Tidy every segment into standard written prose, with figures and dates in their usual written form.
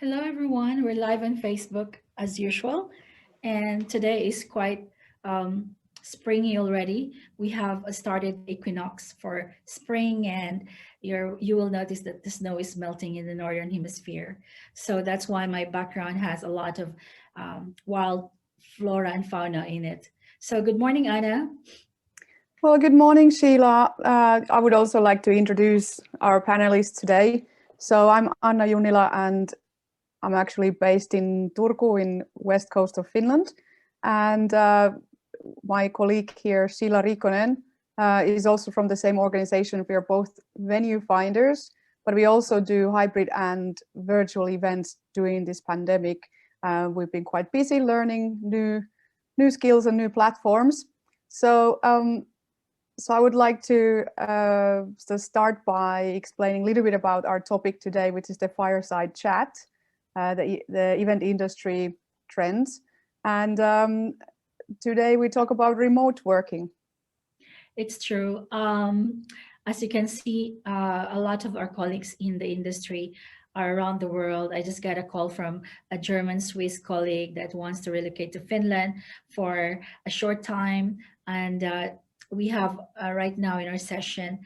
Hello, everyone. We're live on Facebook as usual, and today is quite springy already. We have started the equinox for spring, and you will notice that the snow is melting in the northern hemisphere. So that's why my background has a lot of wild flora and fauna in it. So good morning, Anna. Well, good morning, Sheila. I would also like to introduce our panelists today. So I'm Anna Junnila, and I'm actually based in Turku in west coast of Finland. And my colleague here, Sheila Riikonen, is also from the same organization. We are both venue finders, but we also do hybrid and virtual events during this pandemic. We've been quite busy learning new skills and new platforms. So I would like to start by explaining a little bit about our topic today, which is the Fireside Chat, the event industry trends. And today we talk about remote working. It's true. As you can see, a lot of our colleagues in the industry are around the world. I just got a call from a German-Swiss colleague that wants to relocate to Finland for a short time. And we have right now in our session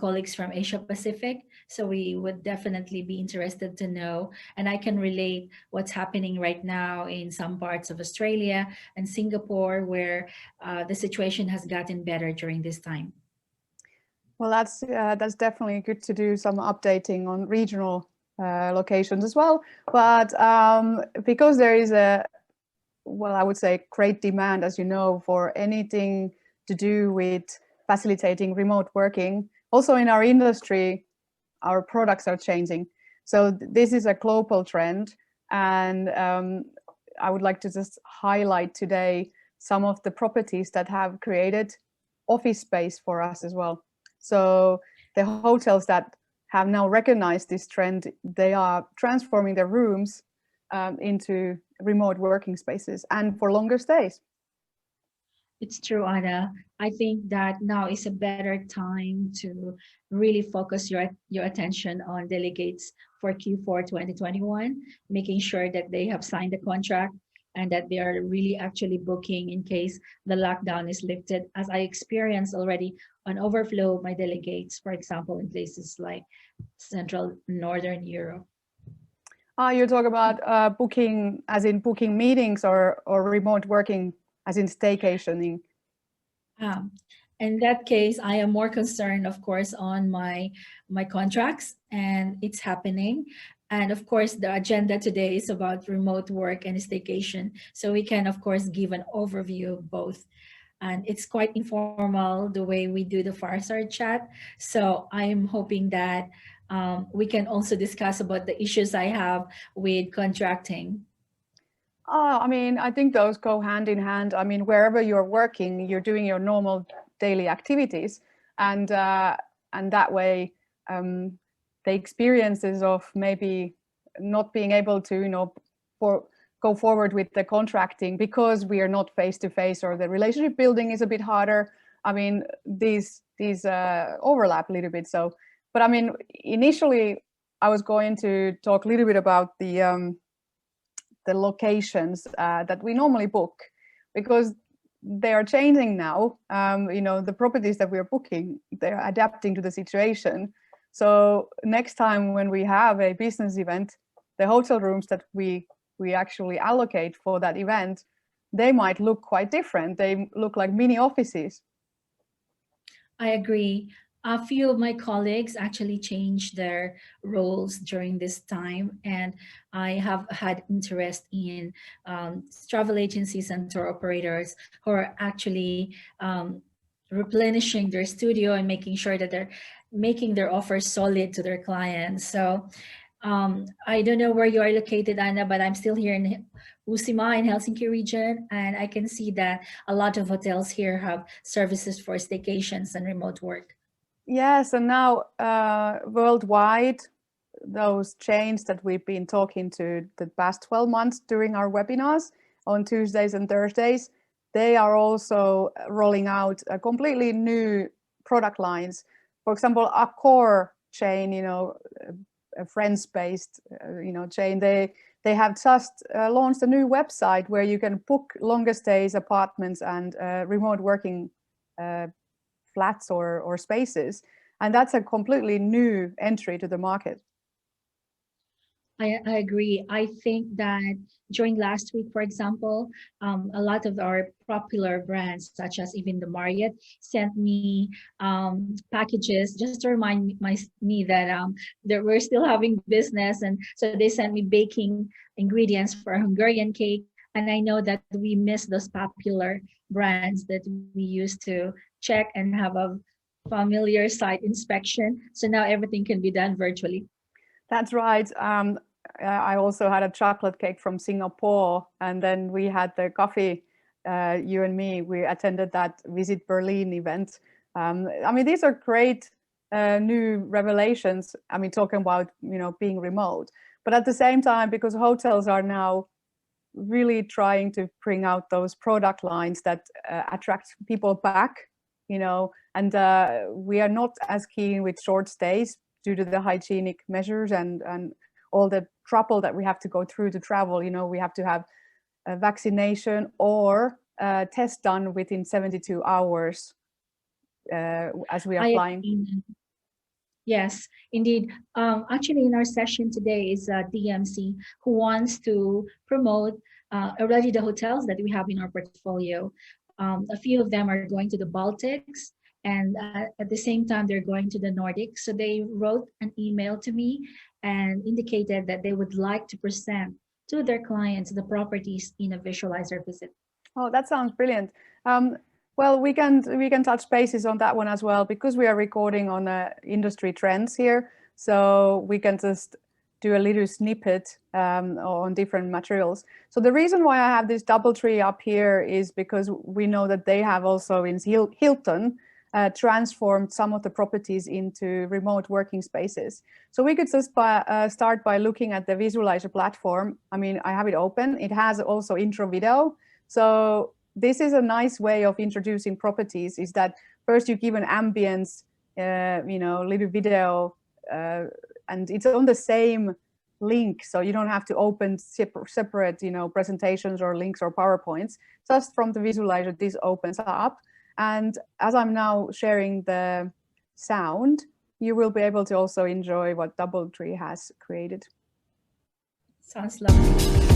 colleagues from Asia Pacific. So we would definitely be interested to know, and I can relate what's happening right now in some parts of Australia and Singapore, where the situation has gotten better during this time. Well, that's definitely good to do some updating on regional locations as well. But because there is I would say great demand, as you know, for anything to do with facilitating remote working. Also in our industry, our products are changing. So this is a global trend. And I would like to just highlight today some of the properties that have created office space for us as well. So the hotels that have now recognized this trend, they are transforming their rooms into remote working spaces and for longer stays. It's true, Anna. I think that now is a better time to really focus your attention on delegates for Q4 2021, making sure that they have signed the contract and that they are really actually booking in case the lockdown is lifted, as I experienced already an overflow of my delegates, for example, in places like Central Northern Europe. You talk about booking, as in booking meetings, or remote working, as in staycationing? In that case, I am more concerned, of course, on my contracts, and it's happening. And of course, the agenda today is about remote work and staycation. So we can, of course, give an overview of both. And it's quite informal the way we do the Fireside Chat. So I'm hoping that we can also discuss about the issues I have with contracting. I mean, I think those go hand in hand. I mean, wherever you're working, you're doing your normal daily activities, and that way, the experiences of maybe not being able to, go forward with the contracting because we are not face to face, or the relationship building is a bit harder. I mean, these overlap a little bit. So, but I mean, initially, I was going to talk a little bit about the locations that we normally book, because they are changing now. The properties that we're booking, they're adapting to the situation. So next time when we have a business event, the hotel rooms that we actually allocate for that event, they might look quite different. They look like mini offices. I agree. A few of my colleagues actually changed their roles during this time, and I have had interest in travel agencies and tour operators who are actually replenishing their studio and making sure that they're making their offers solid to their clients. So I don't know where you are located, Anna, but I'm still here in Uusimaa in Helsinki region, and I can see that a lot of hotels here have services for staycations and remote work. Yes, and now worldwide, those chains that we've been talking to the past 12 months during our webinars on Tuesdays and Thursdays, they are also rolling out a completely new product lines. For example, Accor chain, a friends-based chain. They have just launched a new website where you can book longer stays, apartments, and remote working flats or spaces, and that's a completely new entry to the market. I agree. I think that during last week, for example, a lot of our popular brands, such as even the Marriott, sent me packages just to remind me that that we're still having business, and so they sent me baking ingredients for a Hungarian cake. And I know that we miss those popular brands that we used to check and have a familiar site inspection. So now everything can be done virtually. That's right. I also had a chocolate cake from Singapore, and then we had the coffee. You and me, we attended that Visit Berlin event. I mean, these are great new revelations. I mean, talking about being remote, but at the same time, because hotels are now really trying to bring out those product lines that attract people back, and we are not as keen with short stays due to the hygienic measures and all the trouble that we have to go through to travel. We have to have a vaccination or a test done within 72 hours as we are flying. Yes, indeed. Actually, in our session today is DMC, who wants to promote already the hotels that we have in our portfolio. A few of them are going to the Baltics, and at the same time, they're going to the Nordics. So they wrote an email to me and indicated that they would like to present to their clients the properties in a visualizer visit. Oh, that sounds brilliant. Well, we can touch bases on that one as well, because we are recording on industry trends here. So we can just do a little snippet on different materials. So the reason why I have this DoubleTree up here is because we know that they have also in Hilton transformed some of the properties into remote working spaces. So we could just start by looking at the visualizer platform. I mean, I have it open. It has also intro video. So this is a nice way of introducing properties, is that first you give an ambience, little video, and it's on the same link. So you don't have to open separate, presentations or links or PowerPoints. Just from the visualizer, this opens up. And as I'm now sharing the sound, you will be able to also enjoy what DoubleTree has created. Sounds lovely.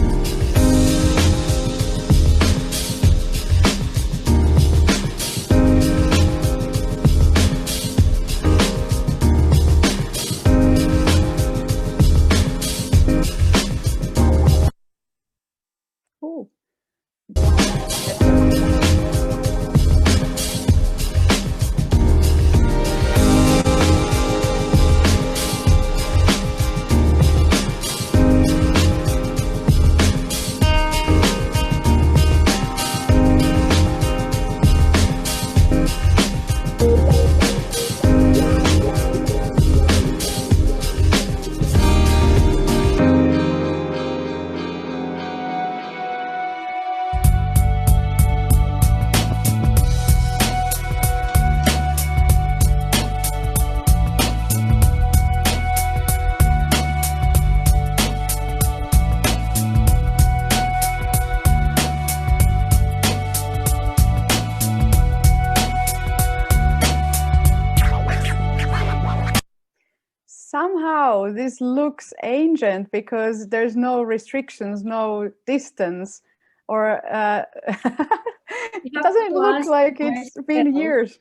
Somehow this looks ancient because there's no restrictions, no distance, or it doesn't look like it's been years.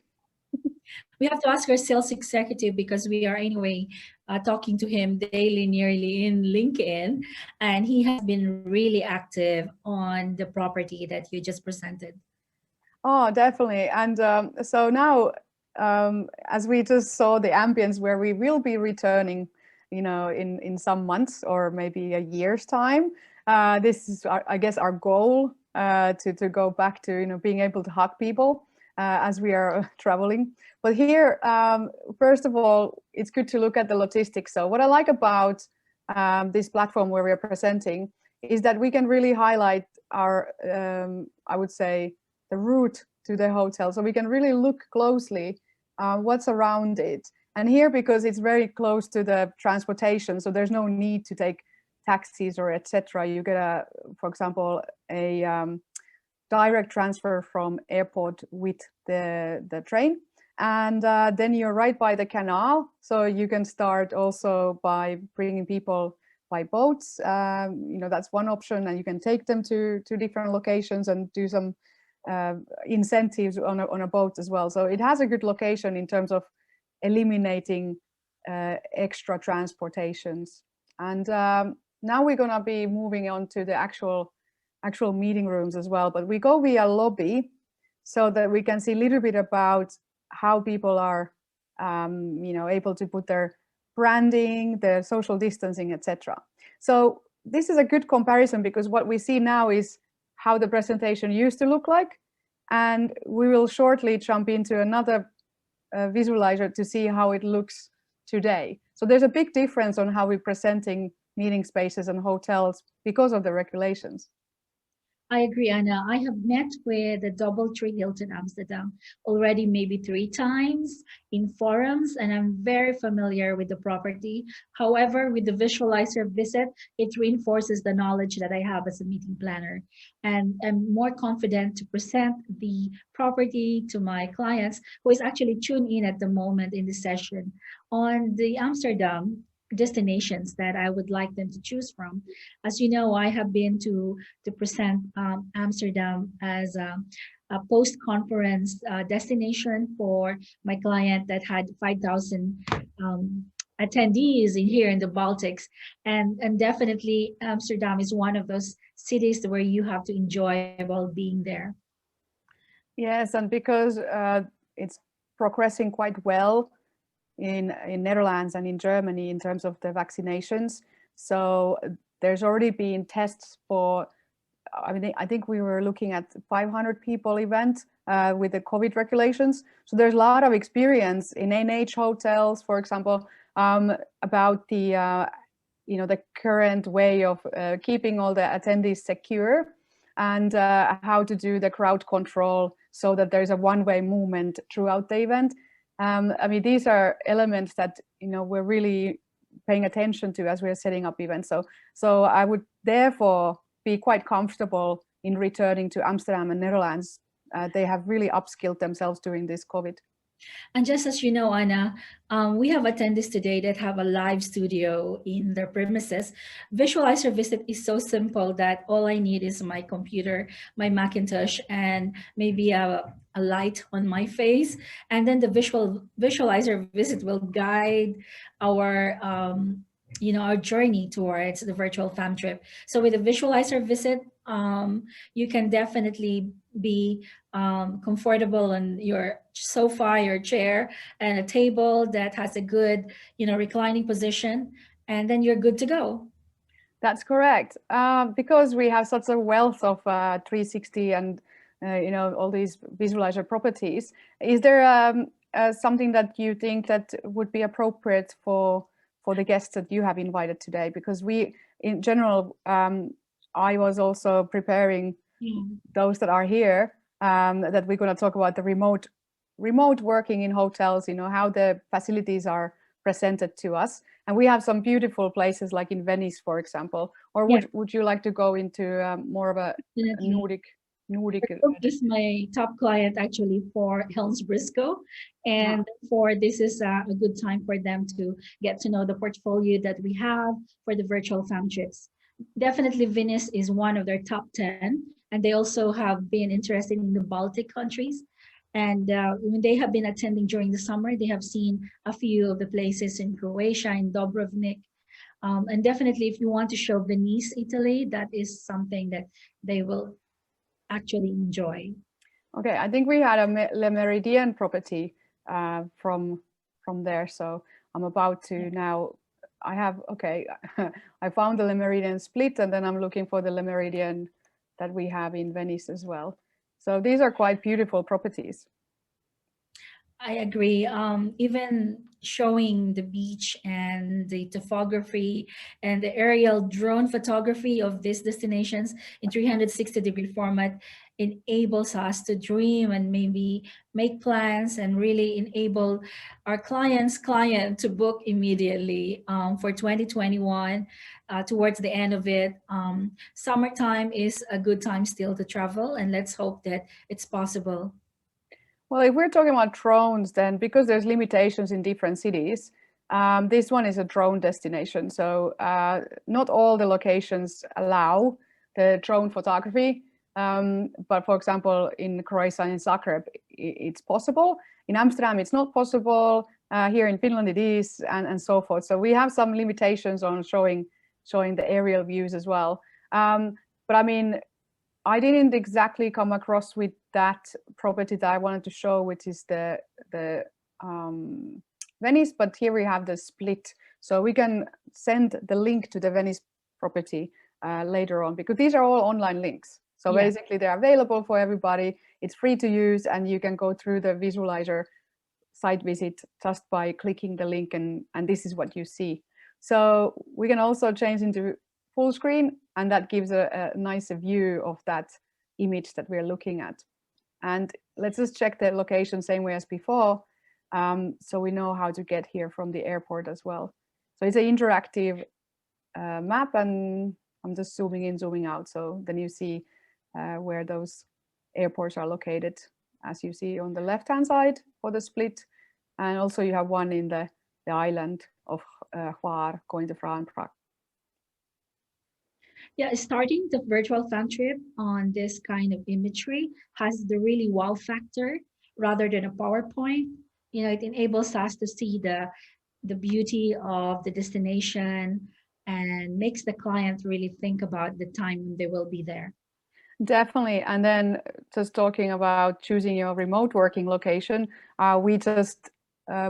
We have to ask our sales executive, because we are anyway talking to him daily, nearly in LinkedIn, and he has been really active on the property that you just presented. Oh, definitely. And so now, as we just saw the ambience where we will be returning, in some months or maybe a year's time, this is, I guess, our goal to go back to, being able to hug people as we are traveling. But here, first of all, it's good to look at the logistics. So what I like about this platform where we are presenting is that we can really highlight our, I would say, the route to the hotel. So we can really look closely what's around it. And here, because it's very close to the transportation, so there's no need to take taxis or etc. You get a, for example, a direct transfer from airport with the train, and then you're right by the canal, so you can start also by bringing people by boats. You know, that's one option, and you can take them to different locations and do some incentives on a boat as well. So it has a good location in terms of eliminating extra transportations. And now we're going to be moving on to the actual meeting rooms as well, but we go via lobby so that we can see a little bit about how people are you know, able to put their branding, their social distancing, etc. So this is a good comparison, because what we see now is how the presentation used to look like, and we will shortly jump into another visualizer to see how it looks today. So there's a big difference on how we're presenting meeting spaces and hotels because of the regulations. I agree, Anna. I have met with the DoubleTree Hilton Amsterdam already maybe 3 times in forums, and I'm very familiar with the property. However, with the visualizer visit, it reinforces the knowledge that I have as a meeting planner. And I'm more confident to present the property to my clients, who is actually tuned in at the moment in the session on the Amsterdam destinations that I would like them to choose from. As you know, I have been to present Amsterdam as a post-conference destination for my client that had 5,000 attendees in here in the Baltics, and definitely Amsterdam is one of those cities where you have to enjoy while being there. Yes, and because it's progressing quite well in Netherlands and in Germany in terms of the vaccinations. So there's already been tests for, I mean, I think we were looking at 500 people event with the COVID regulations. So there's a lot of experience in NH hotels, for example, about the, you know, the current way of keeping all the attendees secure, and how to do the crowd control so that there's a one-way movement throughout the event. I mean, these are elements that, you know, we're really paying attention to as we're setting up events. So I would therefore be quite comfortable in returning to Amsterdam and Netherlands. They have really upskilled themselves during this COVID. And just as you know, Anna, we have attendees today that have a live studio in their premises. Visualizer Visit is so simple that all I need is my computer, my Macintosh, and maybe a light on my face. And then the Visualizer Visit will guide our you know, our journey towards the virtual fam trip. So with a Visualizer Visit, you can definitely be comfortable on your sofa, your chair, and a table that has a good, you know, reclining position, and then you're good to go. That's correct. Because we have such a wealth of 360 and you know, all these visualizer properties, is there something that you think that would be appropriate for the guests that you have invited today? Because we, in general, I was also preparing those that are here, that we're going to talk about the remote working in hotels, you know, how the facilities are presented to us. And we have some beautiful places like in Venice, for example. Or would you like to go into more of a Nordic? This is my top client actually for HelmsBriscoe, and for this is a good time for them to get to know the portfolio that we have for the virtual fam trips. Definitely Venice is one of their top 10, and they also have been interested in the Baltic countries. And when they have been attending during the summer, they have seen a few of the places in Croatia, in Dubrovnik. And definitely if you want to show Venice, Italy, that is something that they will actually enjoy. Okay, I think we had a Le Méridien property from there. So I'm about to now, I have, okay, I found the Le Méridien split, and then I'm looking for the Le Méridien that we have in Venice as well. So these are quite beautiful properties. I agree. Even showing the beach and the topography and the aerial drone photography of these destinations in 360-degree format enables us to dream and maybe make plans and really enable our client to book immediately for 2021. Towards the end of it, summertime is a good time still to travel, and let's hope that it's possible. Well, if we're talking about drones, then because there's limitations in different cities, this one is a drone destination. So not all the locations allow the drone photography. But for example, in Croatia and Zagreb, it's possible. In Amsterdam, it's not possible. Here in Finland, it is, and so forth. So we have some limitations on showing the aerial views as well. But I mean, I didn't exactly come across with that property that I wanted to show, which is the Venice, but here we have the split. So we can send the link to the Venice property later on, because these are all online links. So Yeah. basically they're available for everybody. It's free to use, and you can go through the visualizer site visit just by clicking the link, and this is what you see. So we can also change into full screen, and that gives a nicer view of that image that we're looking at. And let's just check the location same way as before, so we know how to get here from the airport as well. So it's an interactive map, and I'm just zooming in, zooming out, so then you see where those airports are located, as you see on the left hand side for the split, and also you have one in the island of Hvar, Cointefra and Prague. Yeah, starting the virtual fan trip on this kind of imagery has the really wow factor rather than a PowerPoint. You know, it enables us to see the beauty of the destination and makes the client really think about the time when they will be there. Definitely. And then just talking about choosing your remote working location, we just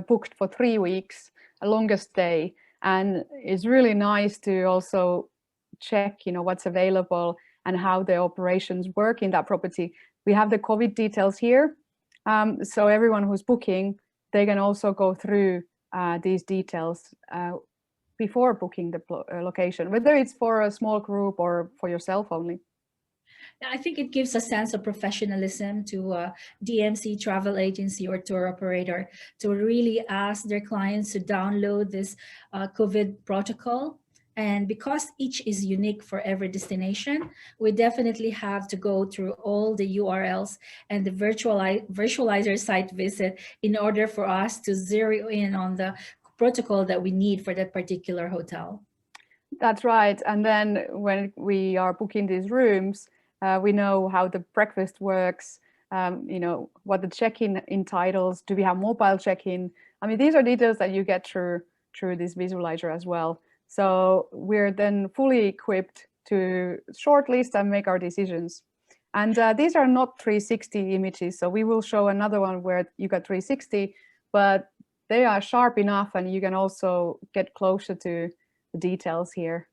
booked for 3 weeks, a longer stay. And it's really nice to also check, you know, what's available and how the operations work in that property. We have the COVID details here. So everyone who's booking, they can also go through these details before booking the location, whether it's for a small group or for yourself only. I think it gives a sense of professionalism to a DMC travel agency or tour operator to really ask their clients to download this COVID protocol. And because each is unique for every destination, we definitely have to go through all the URLs and the visualizer site visit in order for us to zero in on the protocol that we need for that particular hotel. That's right. And then when we are booking these rooms, we know how the breakfast works, you know, what the check-in entitles. Do we have mobile check-in? I mean, these are details that you get through this visualizer as well. So we're then fully equipped to shortlist and make our decisions. And these are not 360 images. So we will show another one where you got 360, but they are sharp enough, and you can also get closer to the details here.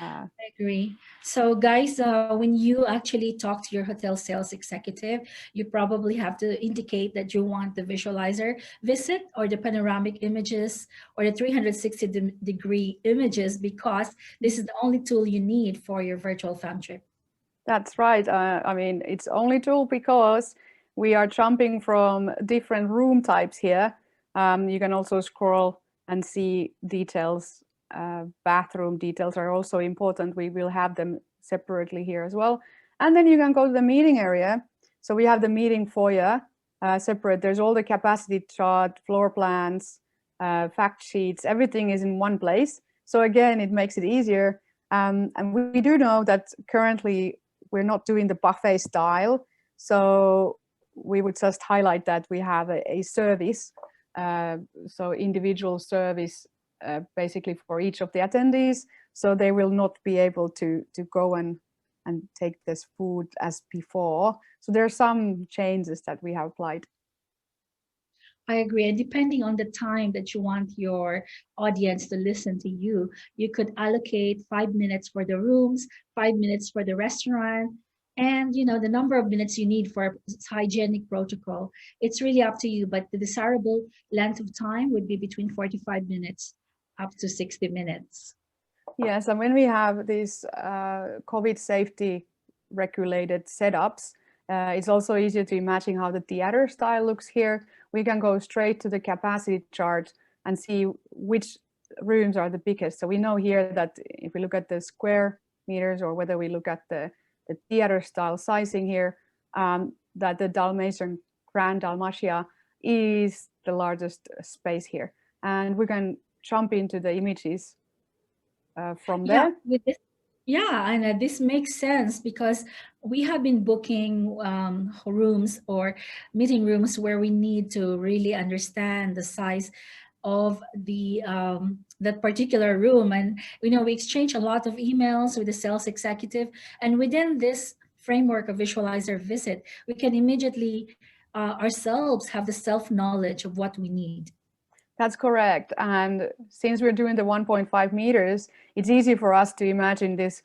I agree. So, guys, when you actually talk to your hotel sales executive, you probably have to indicate that you want the visualizer visit or the panoramic images or the 360-degree images, because this is the only tool you need for your virtual fan trip. That's right. I mean, it's only tool because we are jumping from different room types here. You can also scroll and see details. Bathroom details are also important. We will have them separately here as well. And then you can go to the meeting area. So we have the meeting foyer separate. There's all the capacity chart, floor plans, fact sheets, everything is in one place. So again, it makes it easier. And we do know that currently we're not doing the buffet style. So we would just highlight that we have a service, so individual service basically for each of the attendees. So they will not be able to go and take this food as before. So there are some changes that we have applied. I agree. And depending on the time that you want your audience to listen to you, you could allocate 5 minutes for the rooms, 5 minutes for the restaurant, And the number of minutes you need for hygienic protocol, it's really up to you, but the desirable length of time would be between 45 minutes up to 60 minutes. Yes, and when we have these COVID safety regulated setups, it's also easier to imagine how the theater style looks here. We can go straight to the capacity chart and see which rooms are the biggest. So we know here that if we look at the square meters, or whether we look at the theater style sizing here, that the Dalmatian Grand Dalmatia is the largest space here. And we can jump into the images from there. With this, and this makes sense because we have been booking rooms or meeting rooms where we need to really understand the size of the that particular room, and we exchange a lot of emails with the sales executive, and within this framework of visualizer visit, we can immediately ourselves have the self knowledge of what we need. That's correct. And since we're doing the 1.5 meters, it's easy for us to imagine this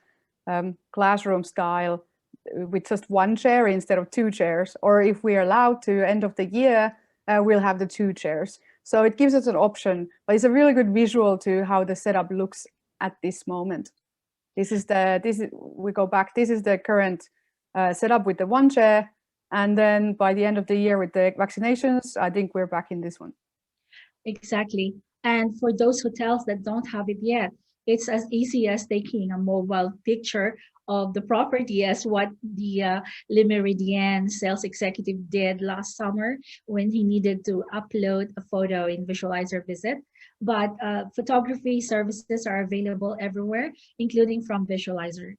classroom style with just one chair instead of two chairs. Or if we're allowed to, end of the year, we'll have the two chairs. So it gives us an option, but it's a really good visual to how the setup looks at this moment. We go back, this is the current setup with the one chair. And then by the end of the year with the vaccinations, I think we're back in this one. Exactly. And for those hotels that don't have it yet, it's as easy as taking a mobile picture of the property, as what the Le Méridien sales executive did last summer when he needed to upload a photo in Visualizer Visit. But photography services are available everywhere, including from Visualizer.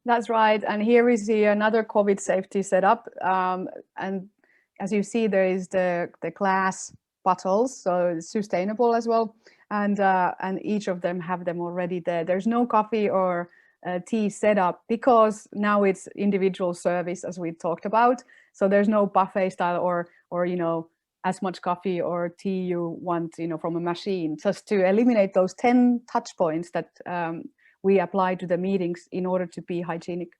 That's right. And here we see another COVID safety setup. And as you see, there is the glass bottles, so it's sustainable as well, and each of them have them already there. There's no coffee or tea setup because now it's individual service, as we talked about. So there's no buffet style or as much coffee or tea you want from a machine, just to eliminate those 10 touch points that we apply to the meetings in order to be hygienic.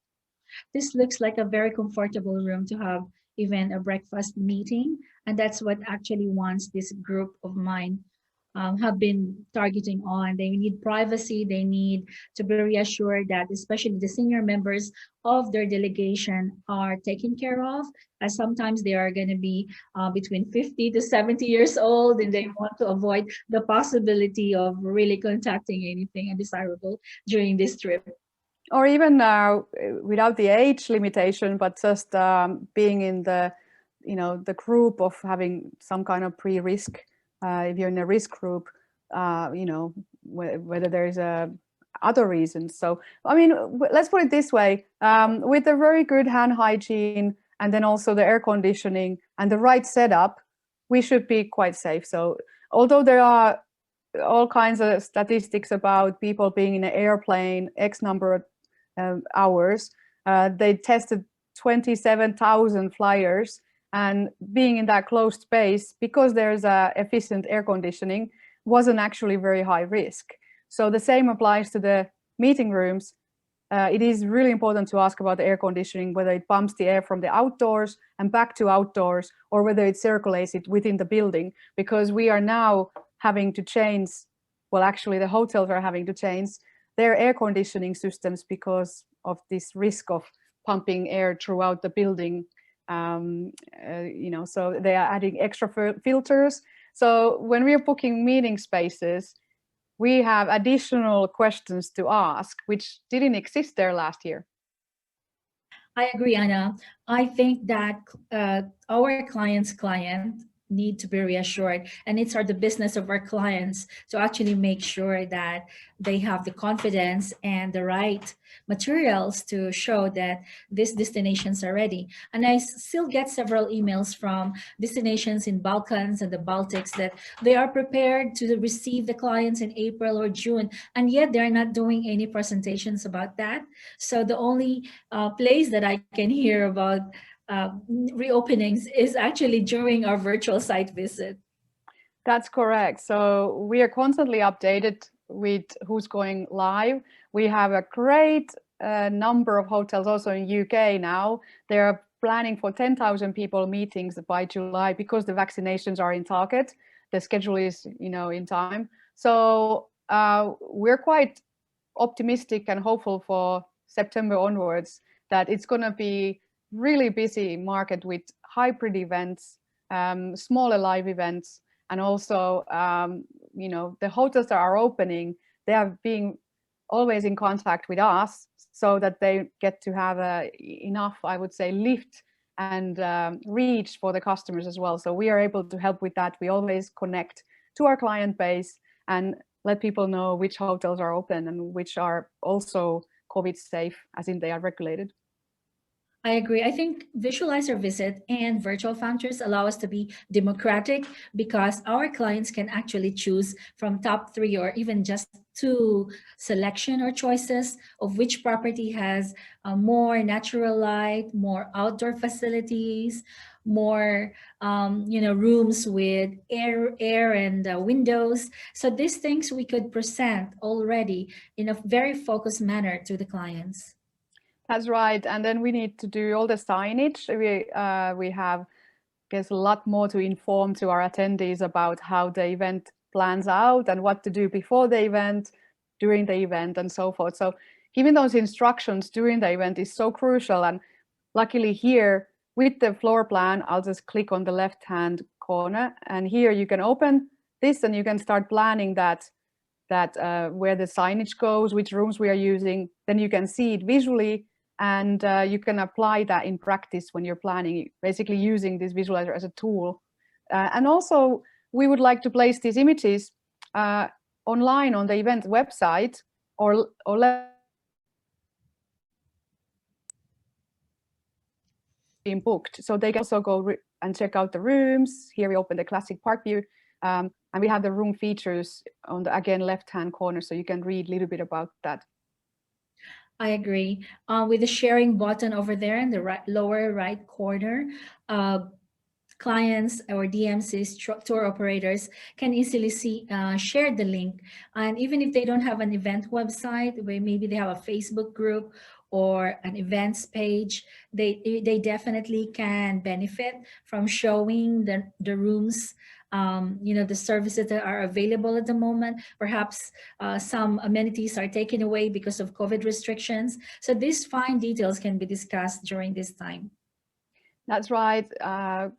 This looks like a very comfortable room to have even a breakfast meeting. And that's what actually wants this group of mine have been targeting on. They need privacy. They need to be reassured that especially the senior members of their delegation are taken care of, as sometimes they are going to be between 50 to 70 years old, and they want to avoid the possibility of really contacting anything undesirable during this trip. Or even without the age limitation, but just being in the group of having some kind of pre-risk. If you're in a risk group, whether there's other reasons. So, I mean, let's put it this way: with a very good hand hygiene, and then also the air conditioning and the right setup, we should be quite safe. So, although there are all kinds of statistics about people being in an airplane X number of hours, they tested 27,000 flyers, and being in that closed space, because there's efficient air conditioning, wasn't actually very high risk. So the same applies to the meeting rooms. It is really important to ask about the air conditioning, whether it pumps the air from the outdoors and back to outdoors, or whether it circulates it within the building, because we are now having to change, well, actually the hotels are having to change their air conditioning systems because of this risk of pumping air throughout the building. So they are adding extra filters. So when we are booking meeting spaces, we have additional questions to ask, which didn't exist there last year. I agree, Anna. I think that our client's client need to be reassured, and it's the business of our clients to actually make sure that they have the confidence and the right materials to show that these destinations are ready. And I still get several emails from destinations in Balkans and the Baltics that they are prepared to receive the clients in April or June, and yet they're not doing any presentations about that. So the only place that I can hear about reopenings is actually during our virtual site visit. That's correct. So we are constantly updated with who's going live. We have a great number of hotels also in UK now. They're planning for 10,000 people meetings by July because the vaccinations are in target. The schedule is, in time. So we're quite optimistic and hopeful for September onwards that it's going to be really busy market with hybrid events, smaller live events, and also, the hotels that are opening, they are being always in contact with us so that they get to have enough, I would say, lift and reach for the customers as well. So we are able to help with that. We always connect to our client base and let people know which hotels are open and which are also COVID safe, as in they are regulated. I agree. I think Visualizer Visit and virtual founders allow us to be democratic because our clients can actually choose from top three or even just two selection or choices of which property has more natural light, more outdoor facilities, more rooms with air and windows. So these things we could present already in a very focused manner to the clients. That's right. And then we need to do all the signage. We have, I guess, a lot more to inform to our attendees about how the event plans out and what to do before the event, during the event, and so forth. So giving those instructions during the event is so crucial. And luckily here with the floor plan, I'll just click on the left-hand corner. And here you can open this and you can start planning that where the signage goes, which rooms we are using. Then you can see it visually. And you can apply that in practice when you're planning, basically using this visualizer as a tool. And also, we would like to place these images online on the event website or being booked. So they can also go and check out the rooms. Here we open the classic park view. And we have the room features on the, again, left-hand corner. So you can read a little bit about that. I agree. With the sharing button over there in the lower right corner, clients or DMCs, tour operators can easily share the link. And even if they don't have an event website, where maybe they have a Facebook group or an events page, they definitely can benefit from showing the rooms, the services that are available at the moment. Perhaps some amenities are taken away because of COVID restrictions. So these fine details can be discussed during this time. That's right. I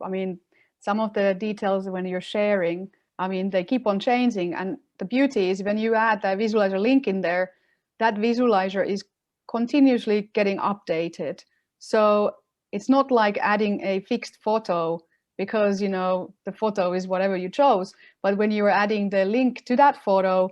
mean, some of the details when you're sharing, I mean, they keep on changing. And the beauty is when you add that visualizer link in there, that visualizer is continuously getting updated. So it's not like adding a fixed photo because, the photo is whatever you chose. But when you're adding the link to that photo,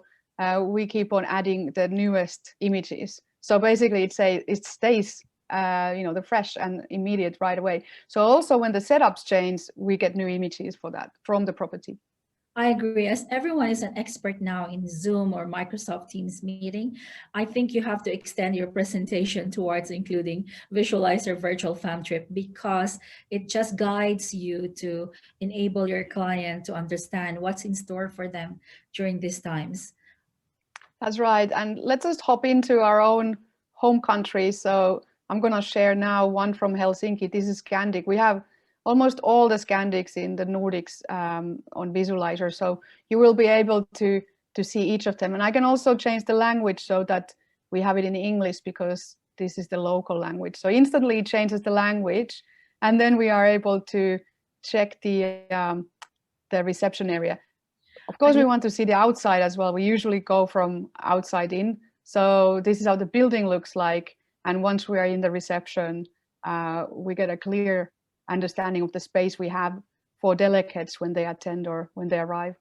we keep on adding the newest images. So basically it stays the fresh and immediate right away. So also when the setups change, we get new images for that from the property. I agree. As everyone is an expert now in Zoom or Microsoft Teams meeting, I think you have to extend your presentation towards including Visualizer Virtual Fam Trip because it just guides you to enable your client to understand what's in store for them during these times. That's right. And let's just hop into our own home country. So I'm going to share now one from Helsinki. This is Scandic. We have almost all the Scandics in the Nordics on Visualizer. So you will be able to see each of them. And I can also change the language so that we have it in English because this is the local language. So instantly it changes the language. And then we are able to check the reception area. Of course, we want to see the outside as well. We usually go from outside in. So this is how the building looks like. And once we are in the reception, we get a clear understanding of the space we have for delegates when they attend or when they arrive.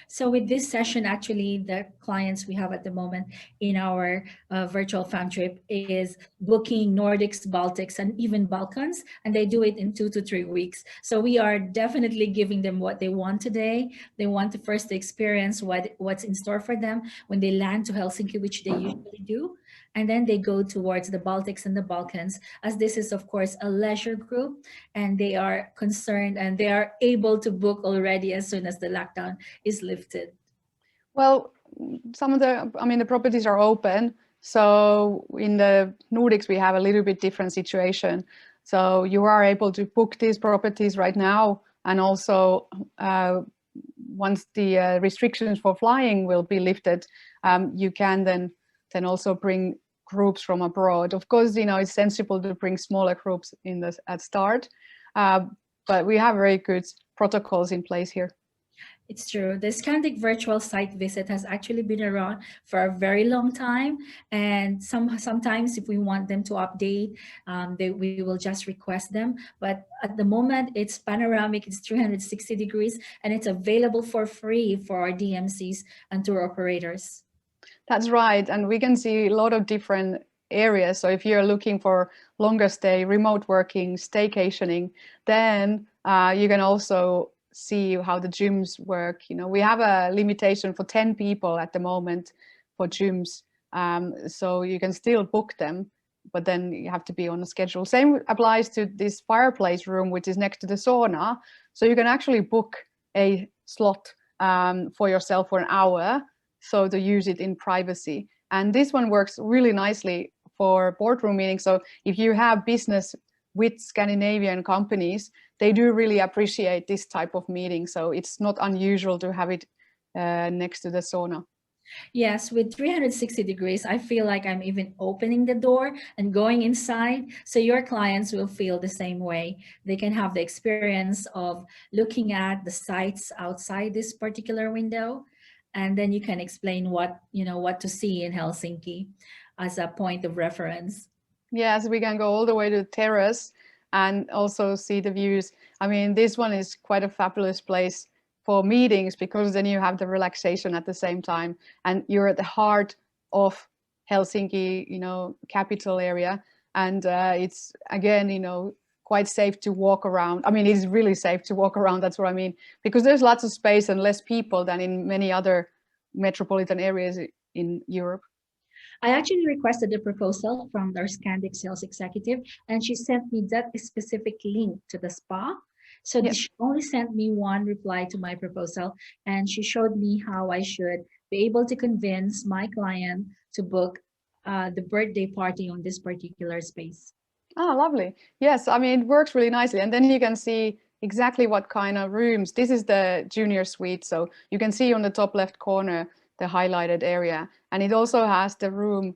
So with this session, actually, the clients we have at the moment in our virtual fam trip is booking Nordics, Baltics, and even Balkans, and they do it in 2 to 3 weeks. So we are definitely giving them what they want today. They want to first experience what's in store for them when they land to Helsinki, which they usually do. And then they go towards the Baltics and the Balkans, as this is, of course, a leisure group, and they are concerned and they are able to book already as soon as the lockdown is lifted. Well, some of the properties are open, So in the Nordics, we have a little bit different situation. So you are able to book these properties right now, and also once the restrictions for flying will be lifted, you can then also bring groups from abroad. Of course, it's sensible to bring smaller groups at start, but we have very good protocols in place here. It's true. The Scandic virtual site visit has actually been around for a very long time, and sometimes if we want them to update, we will just request them. But at the moment, it's panoramic. It's 360 degrees, and it's available for free for our DMCs and tour operators. That's right, and we can see a lot of different areas. So if you're looking for longer stay, remote working, staycationing, then you can also see how the gyms work. We have a limitation for 10 people at the moment for gyms, so you can still book them, but then you have to be on a schedule. Same applies to this fireplace room, which is next to the sauna. So you can actually book a slot for yourself for an hour, so to use it in privacy. And this one works really nicely for boardroom meetings. So if you have business with Scandinavian companies, they do really appreciate this type of meeting. So it's not unusual to have it next to the sauna. Yes, with 360 degrees, I feel like I'm even opening the door and going inside. So your clients will feel the same way. They can have the experience of looking at the sites outside this particular window. And then you can explain what to see in Helsinki as a point of reference. Yes, we can go all the way to the terrace and also see the views. I mean, this one is quite a fabulous place for meetings, because then you have the relaxation at the same time, and you're at the heart of Helsinki, capital area. And it's, again, quite safe to walk around. I mean, it's really safe to walk around. That's what I mean, because there's lots of space and less people than in many other metropolitan areas in Europe. I actually requested a proposal from our Scandic sales executive, and she sent me that specific link to the spa. So Yeah. she only sent me one reply to my proposal, and she showed me how I should be able to convince my client to book the birthday party on this particular space. Oh, lovely. Yes, I mean, it works really nicely. And then you can see exactly what kind of rooms. This is the junior suite. So you can see on the top left corner the highlighted area. And it also has the room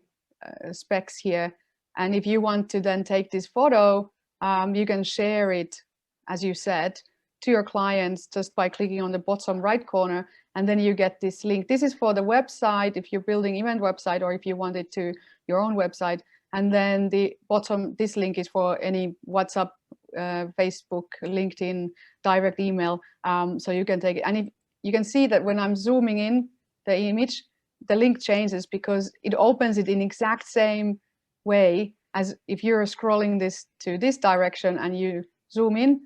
specs here. And if you want to then take this photo, you can share it, as you said, to your clients just by clicking on the bottom right corner. And then you get this link. This is for the website, if you're building event website, or if you want it to your own website. And then the bottom, this link is for any WhatsApp, Facebook, LinkedIn, direct email. So you can take it. And you can see that when I'm zooming in the image, the link changes because it opens it in exact same way as if you're scrolling this to this direction and you zoom in,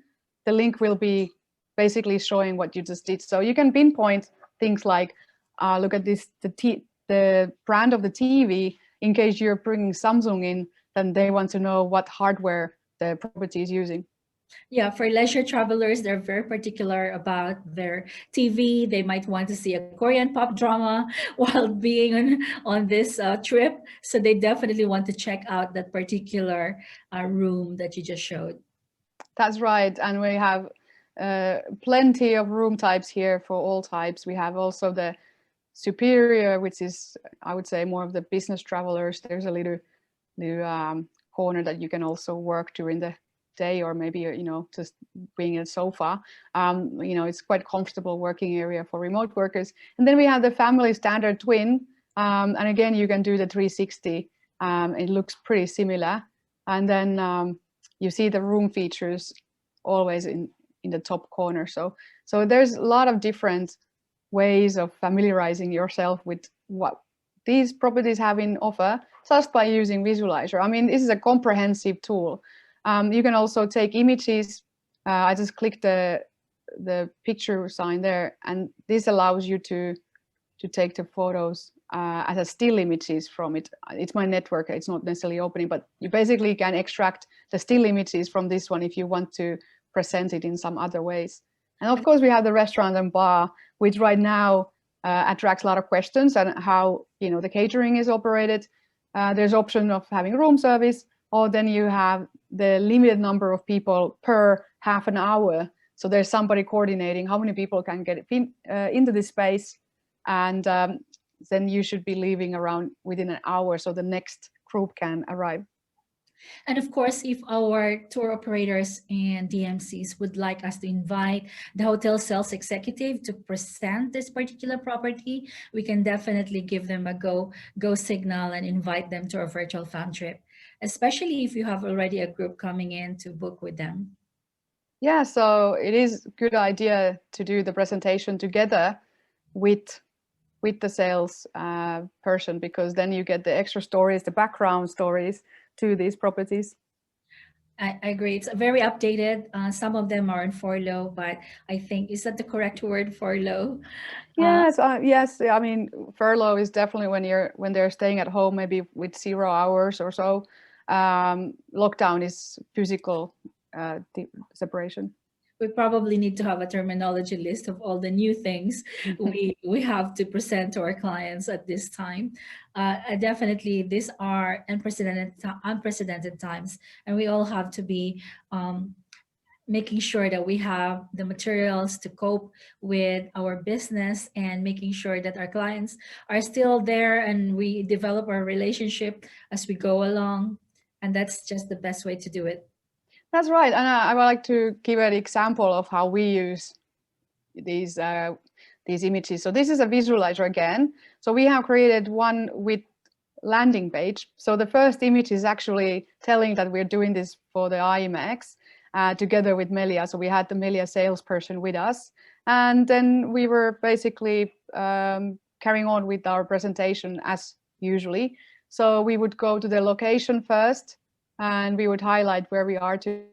the link will be basically showing what you just did. So you can pinpoint things like, look at this, the brand of the TV. In case you're bringing Samsung in, then they want to know what hardware the property is using. Yeah, for leisure travelers, they're very particular about their TV. They might want to see a Korean pop drama while being on this trip. So they definitely want to check out that particular room that you just showed. That's right. And we have plenty of room types here for all types. We have also the superior, which is, I would say, more of the business travelers. There's a little corner that you can also work during the day, or maybe just being a sofa. It's quite comfortable working area for remote workers. And then we have the family standard twin, and again you can do the 360. It looks pretty similar. And then you see the room features always in the top corner. So there's a lot of different ways of familiarizing yourself with what these properties have in offer just by using Visualizer. I mean, this is a comprehensive tool. You can also take images. I just clicked the picture sign there, and this allows you to take the photos as a still images from it. It's my network, it's not necessarily opening, but you basically can extract the still images from this one if you want to present it in some other ways. And of course, we have the restaurant and bar, which right now attracts a lot of questions on how the catering is operated. There's option of having room service, or then you have the limited number of people per half an hour. So there's somebody coordinating how many people can get into this space, and then you should be leaving around within an hour so the next group can arrive. And of course, if our tour operators and DMCs would like us to invite the hotel sales executive to present this particular property, we can definitely give them a go signal and invite them to our virtual fam trip, especially if you have already a group coming in to book with them. Yeah, so it is a good idea to do the presentation together with the sales person, because then you get the extra stories, the background stories to these properties. I agree. It's very updated. Some of them are in furlough, but I think, is that the correct word, furlough? Yes, yes. I mean, furlough is definitely when they're staying at home, maybe with 0 hours or so. Lockdown is physical separation. We probably need to have a terminology list of all the new things we have to present to our clients at this time. Definitely, these are unprecedented times, and we all have to be making sure that we have the materials to cope with our business, and making sure that our clients are still there and we develop our relationship as we go along. And that's just the best way to do it. That's right. And I would like to give an example of how we use these images. So this is a visualizer again. So we have created one with landing page. So the first image is actually telling that we're doing this for the IMAX together with Melia. So we had the Melia salesperson with us. And then we were basically carrying on with our presentation as usually. So we would go to the location first, and we would highlight where we are today,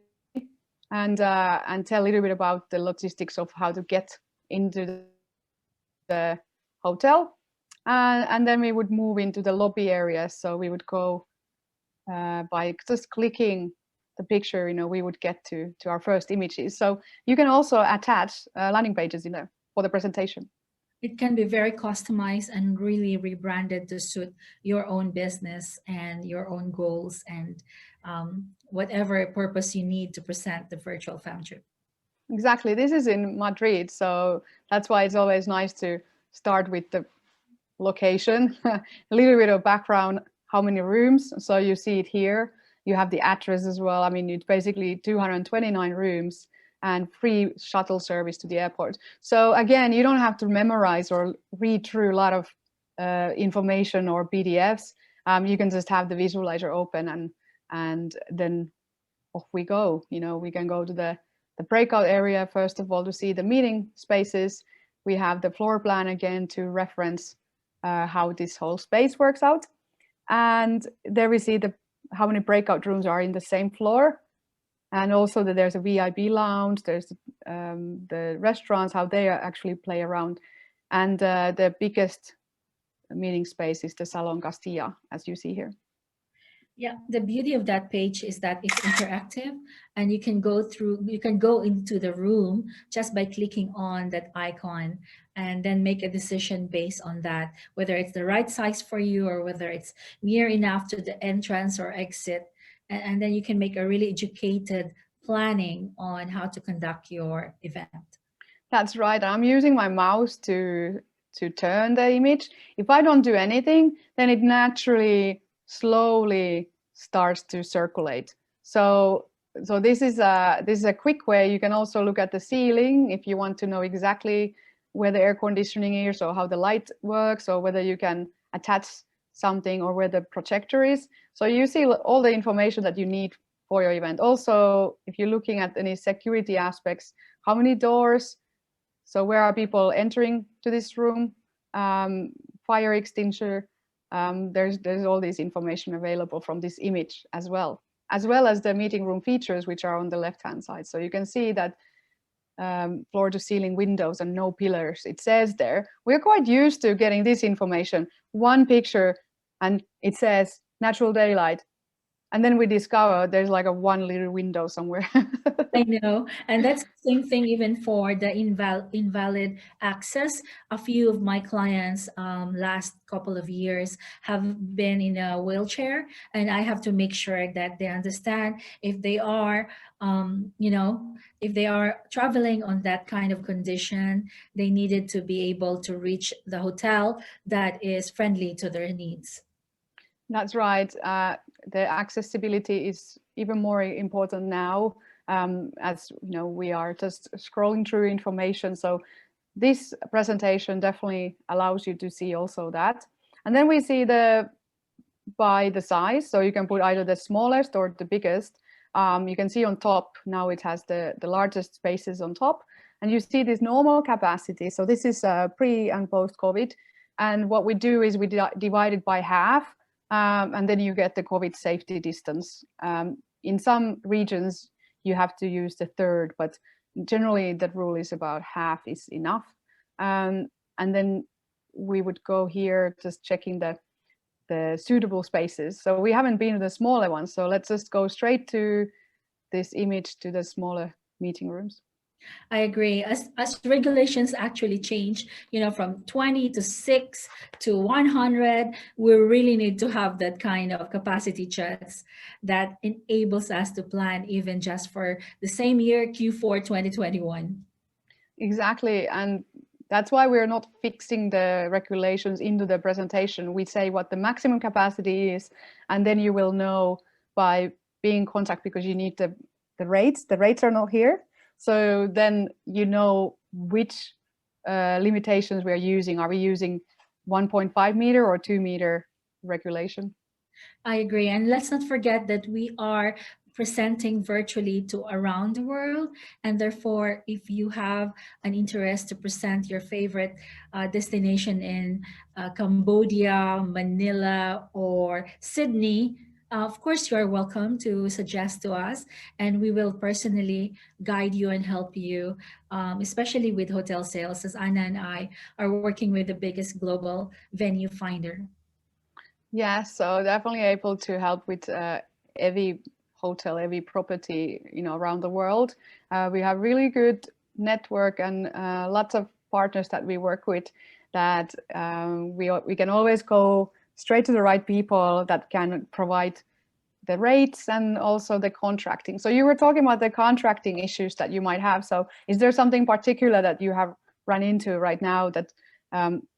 and tell a little bit about the logistics of how to get into the hotel. And then we would move into the lobby area. So we would go by just clicking the picture, we would get to our first images. So you can also attach landing pages for the presentation. It can be very customized and really rebranded to suit your own business and your own goals, and whatever purpose you need to present the virtual fam trip. Exactly. This is in Madrid, so that's why it's always nice to start with the location, a little bit of background, how many rooms. So you see it here. You have the address as well. I mean, it's basically 229 rooms and free shuttle service to the airport. So again, you don't have to memorize or read through a lot of information or PDFs. You can just have the visualizer open, and then off we go. We can go to the breakout area first of all to see the meeting spaces. We have the floor plan again to reference how this whole space works out. And there we see how many breakout rooms are in the same floor. And also that there's a VIP lounge, there's the restaurants, how they actually play around. And the biggest meeting space is the Salon Castilla, as you see here. Yeah, the beauty of that page is that it's interactive, and you can go into the room just by clicking on that icon, and then make a decision based on that, whether it's the right size for you or whether it's near enough to the entrance or exit. And then you can make a really educated planning on how to conduct your event. That's right. I'm using my mouse to turn the image. If I don't do anything, then it naturally slowly starts to circulate. So this is a quick way. You can also look at the ceiling if you want to know exactly where the air conditioning is, or how the light works, or whether you can attach something, or where the projector is. So you see all the information that you need for your event. Also, if you're looking at any security aspects, how many doors, so where are people entering to this room, fire extinguisher, there's all this information available from this image as well as the meeting room features, which are on the left-hand side. So you can see that floor to ceiling windows and no pillars, it says there. We're quite used to getting this information, one picture, and it says natural daylight. And then we discover there's like a one little window somewhere. I know. And that's the same thing even for the invalid access. A few of my clients last couple of years have been in a wheelchair, and I have to make sure that they understand if they are, if they are traveling on that kind of condition, they needed to be able to reach the hotel that is friendly to their needs. That's right. The accessibility is even more important now, as you know, we are just scrolling through information. So this presentation definitely allows you to see also that. And then we see by the size. So you can put either the smallest or the biggest. You can see on top now it has the largest spaces on top, and you see this normal capacity. So this is pre and post COVID. And what we do is we divide it by half. And then you get the COVID safety distance. In some regions, you have to use the third, but generally that rule is about half is enough. And then we would go here just checking the suitable spaces. So we haven't been to the smaller ones. So let's just go straight to this image to the smaller meeting rooms. I agree. As regulations actually change, from 20 to 6 to 100, we really need to have that kind of capacity checks that enables us to plan even just for the same year, Q4 2021. Exactly. And that's why we're not fixing the regulations into the presentation. We say what the maximum capacity is, and then you will know by being in contact, because you need the rates. The rates are not here. So then you know which limitations we are using. Are we using 1.5 meter or 2 meter regulation? I agree. And let's not forget that we are presenting virtually to around the world. And therefore, if you have an interest to present your favorite destination in Cambodia, Manila, or Sydney, of course, you are welcome to suggest to us, and we will personally guide you and help you, especially with hotel sales, as Anna and I are working with the biggest global venue finder. Yeah, so definitely able to help with every hotel, every property, around the world. We have really good network and lots of partners that we work with that we can always go straight to the right people that can provide the rates and also the contracting. So you were talking about the contracting issues that you might have. So is there something particular that you have run into right now that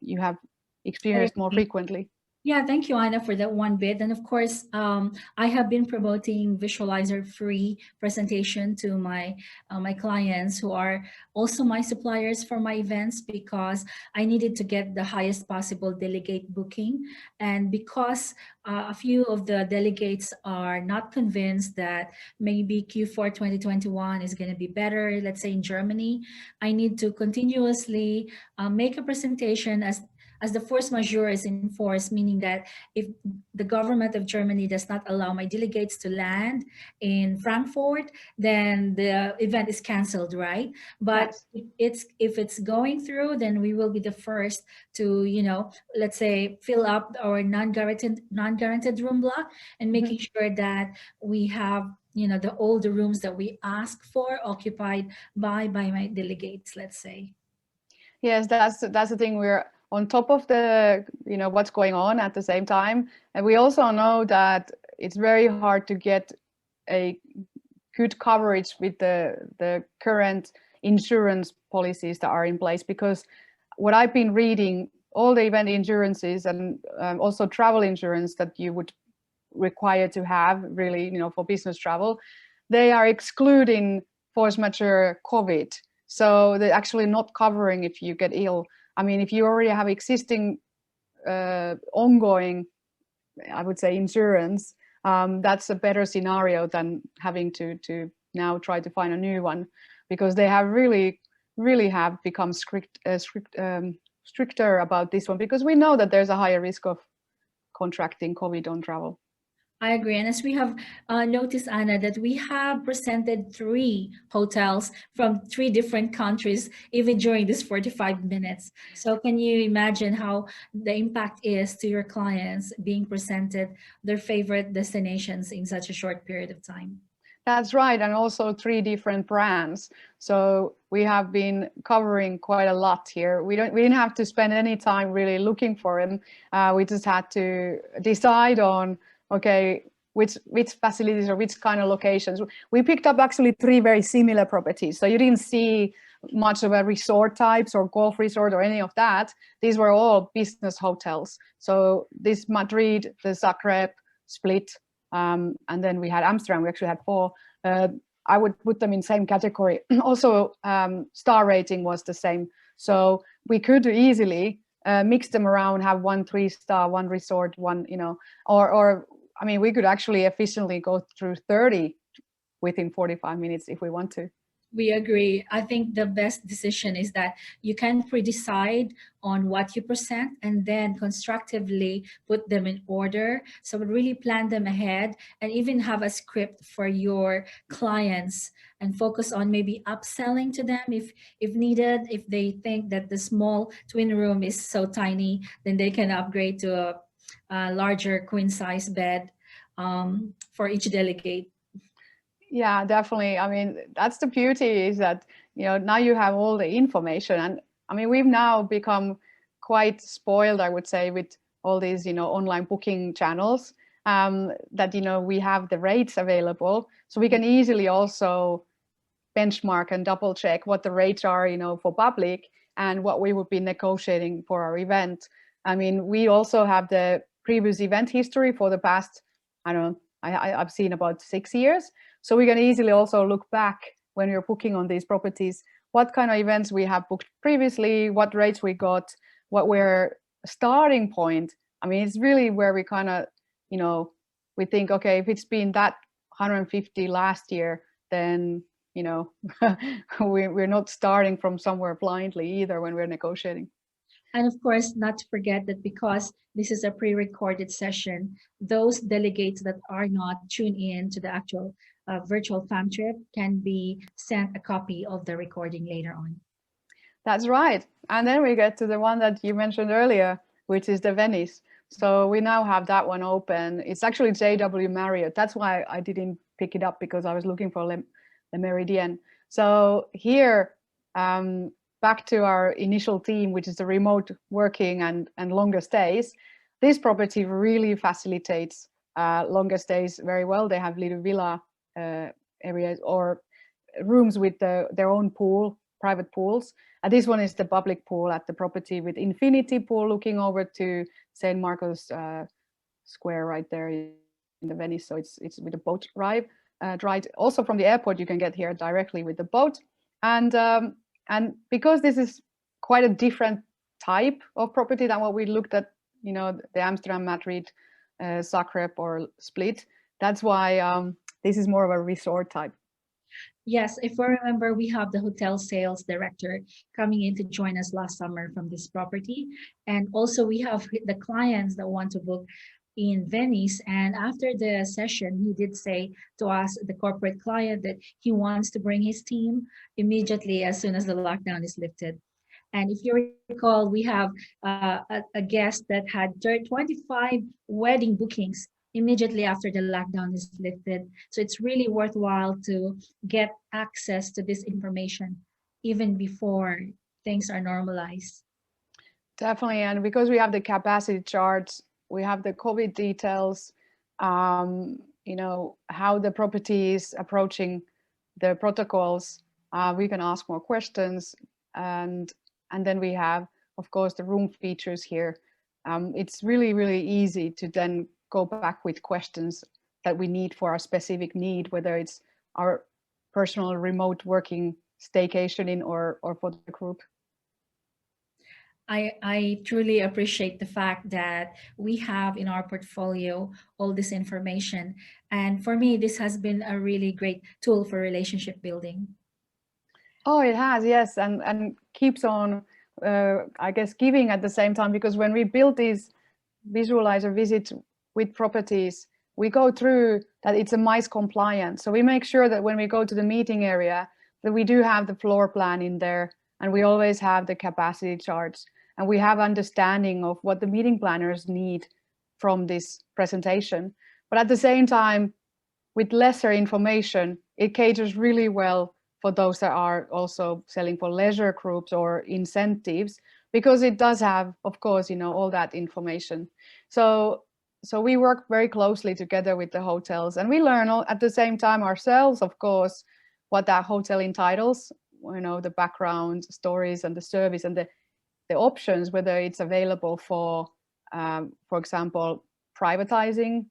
you have experienced more frequently? Yeah, thank you, Anna, for that one bit. And of course, I have been promoting visualizer free presentation to my clients who are also my suppliers for my events, because I needed to get the highest possible delegate booking. And because a few of the delegates are not convinced that maybe Q4 2021 is going to be better, let's say in Germany, I need to continuously make a presentation as the force majeure is in force, meaning that if the government of Germany does not allow my delegates to land in Frankfurt, then the event is canceled, right? But Yes. if it's going through, then we will be the first to, let's say, fill up our non-guaranteed room block, and making sure that we have all the rooms that we ask for occupied by my delegates, let's say. Yes, that's the thing. We're on top of the what's going on at the same time, and we also know that it's very hard to get a good coverage with the current insurance policies that are in place, because what I've been reading, all the event insurances and also travel insurance that you would require to have really for business travel, they are excluding force majeure COVID. So they're actually not covering if you get ill. I mean, if you already have existing ongoing, I would say, insurance, that's a better scenario than having to now try to find a new one, because they have really have become stricter about this one, because we know that there's a higher risk of contracting COVID on travel. I agree. And as we have noticed, Anna, that we have presented three hotels from three different countries, even during this 45 minutes. So can you imagine how the impact is to your clients being presented their favorite destinations in such a short period of time? That's right, and also three different brands. So we have been covering quite a lot here. We didn't have to spend any time really looking for them. We just had to decide on, okay, which facilities or which kind of locations. We picked up actually three very similar properties. So you didn't see much of a resort types or golf resort or any of that. These were all business hotels. So this Madrid, the Zagreb, Split, and then we had Amsterdam. We actually had four. I would put them in same category. Also, star rating was the same. So we could easily mix them around, have 1 3-star, one resort, one, or I mean, we could actually efficiently go through 30 within 45 minutes if we want to. We agree. I think the best decision is that you can pre-decide on what you present and then constructively put them in order. So really plan them ahead and even have a script for your clients and focus on maybe upselling to them if needed. If they think that the small twin room is so tiny, then they can upgrade to a larger queen size bed for each delegate. Yeah, definitely. I mean, that's the beauty, is that, now you have all the information. And I mean, we've now become quite spoiled, I would say, with all these, online booking channels, that, we have the rates available. So we can easily also benchmark and double check what the rates are, for public and what we would be negotiating for our event. I mean, we also have the previous event history for the past, I don't know, I've seen about 6 years. So we can easily also look back when you're booking on these properties, what kind of events we have booked previously, what rates we got, what were starting point. I mean, it's really where we kind of, we think, okay, if it's been that 150 last year, then, we're not starting from somewhere blindly either when we're negotiating. And of course, not to forget that because this is a pre-recorded session, those delegates that are not tuned in to the actual virtual fam trip can be sent a copy of the recording later on. That's right. And then we get to the one that you mentioned earlier, which is the Venice. So we now have that one open. It's actually JW Marriott. That's why I didn't pick it up, because I was looking for the Meridian. So here, back to our initial theme, which is the remote working and longer stays. This property really facilitates longer stays very well. They have little villa areas or rooms with their own pool, private pools. This one is the public pool at the property with infinity pool looking over to St. Marcos Square right there in the Venice. So it's with a boat ride. Also from the airport, you can get here directly with the boat. And because this is quite a different type of property than what we looked at, the Amsterdam, Madrid, Zagreb or Split, that's why this is more of a resort type. Yes, if we remember, we have the hotel sales director coming in to join us last summer from this property. And also we have the clients that want to book in Venice. And after the session, he did say to us, the corporate client, that he wants to bring his team immediately as soon as the lockdown is lifted. And if you recall, we have a guest that had 25 wedding bookings immediately after the lockdown is lifted. So it's really worthwhile to get access to this information even before things are normalized. Definitely. And because we have the capacity charts, we have the COVID details, how the property is approaching the protocols, we can ask more questions. And then we have, of course, the room features here. It's really, really easy to then go back with questions that we need for our specific need, whether it's our personal remote working staycationing or for the group. I truly appreciate the fact that we have in our portfolio all this information. And for me, this has been a really great tool for relationship building. Oh, it has, yes. And keeps on, I guess, giving at the same time, because when we build these visualizer visits with properties, we go through that it's a MICE compliant. So we make sure that when we go to the meeting area, that we do have the floor plan in there, and we always have the capacity charts, and we have understanding of what the meeting planners need from this presentation. But at the same time, with lesser information, it caters really well for those that are also selling for leisure groups or incentives, because it does have, of course, all that information. So we work very closely together with the hotels, and we learn at the same time ourselves, of course, what that hotel entitles, the background stories and the service and the options, whether it's available for example, privatizing,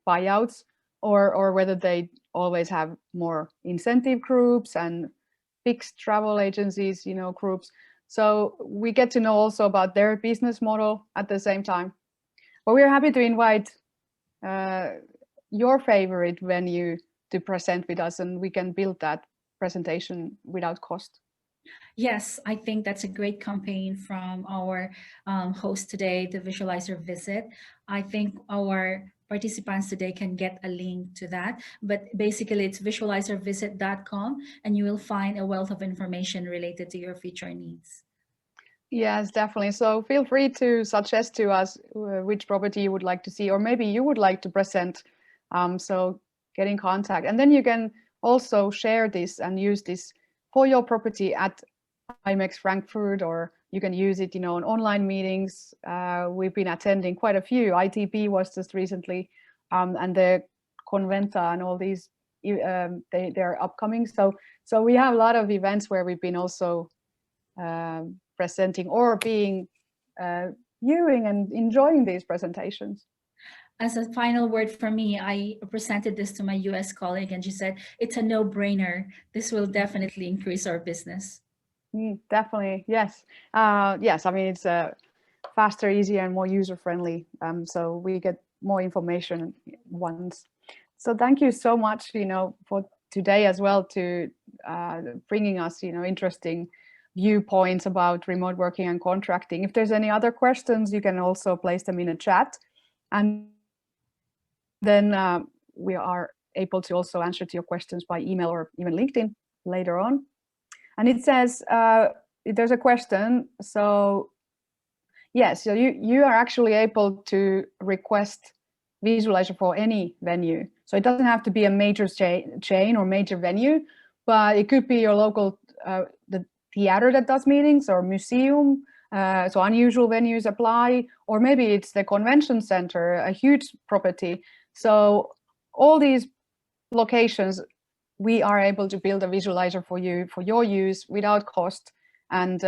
buyouts, or whether they always have more incentive groups and fixed travel agencies, groups. So we get to know also about their business model at the same time. But we're happy to invite your favorite venue to present with us, and we can build that presentation without cost. Yes, I think that's a great campaign from our host today, the Visualizer Visit. I think our participants today can get a link to that, but basically it's visualizervisit.com, and you will find a wealth of information related to your future needs. Yes, definitely. So feel free to suggest to us which property you would like to see, or maybe you would like to present. So get in contact, and then you can also share this and use this for your property at IMEX Frankfurt, or you can use it, on online meetings. We've been attending quite a few. ITP was just recently, and the Conventa and all these, they're upcoming. So we have a lot of events where we've been also presenting or being viewing and enjoying these presentations. As a final word for me, I presented this to my US colleague, and she said, it's a no-brainer. This will definitely increase our business. Definitely, yes. Yes, it's faster, easier, and more user-friendly. So we get more information once. So thank you so much, for today as well, to bringing us, interesting viewpoints about remote working and contracting. If there's any other questions, you can also place them in a chat, and then we are able to also answer to your questions by email or even LinkedIn later on. And it says, there's a question. So yes, so you are actually able to request visualizer for any venue. So it doesn't have to be a major chain or major venue, but it could be your local the theater that does meetings, or museum. So unusual venues apply, or maybe it's the convention center, a huge property. So all these locations, we are able to build a visualizer for you, for your use, without cost. And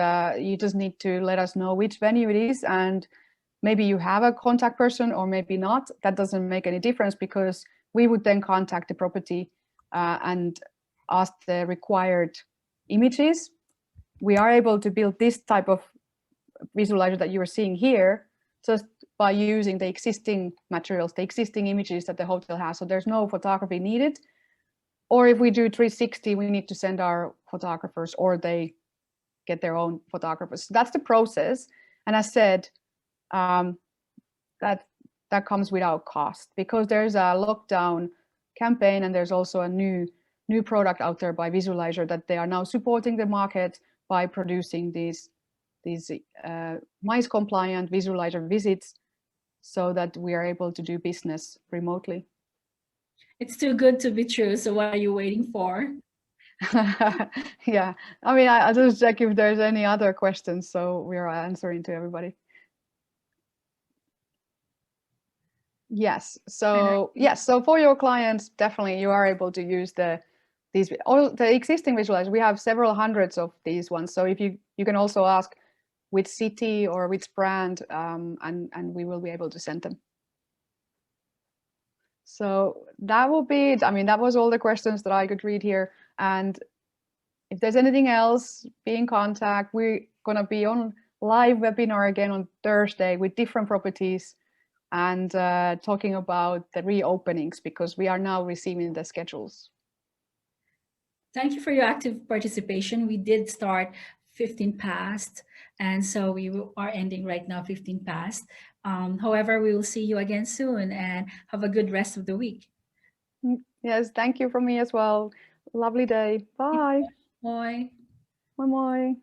you just need to let us know which venue it is, and maybe you have a contact person or maybe not. That doesn't make any difference, because we would then contact the property and ask the required images. We are able to build this type of visualizer that you are seeing here just by using the existing materials, the existing images that the hotel has. So there's no photography needed. Or if we do 360, we need to send our photographers, or they get their own photographers. So that's the process. And as said, that comes without cost, because there's a lockdown campaign, and there's also a new product out there by Visualizer that they are now supporting the market by producing these MICE compliant Visualizer visits, so that we are able to do business remotely. It's too good to be true. So what are you waiting for? Yeah, I'll just check if there's any other questions, so we are answering to everybody. Yes, so yes, so for your clients, definitely you are able to use the existing visualizers. We have several hundreds of these ones, so if you can also ask which city or which brand, and we will be able to send them. So that will be it. That was all the questions that I could read here. And if there's anything else, be in contact. We're going to be on live webinar again on Thursday with different properties, and talking about the reopenings, because we are now receiving the schedules. Thank you for your active participation. We did start 15 past, and so we are ending right now 15 past. However, we will see you again soon, and have a good rest of the week. Yes, thank you from me as well. Lovely day. Bye. Bye. Bye bye.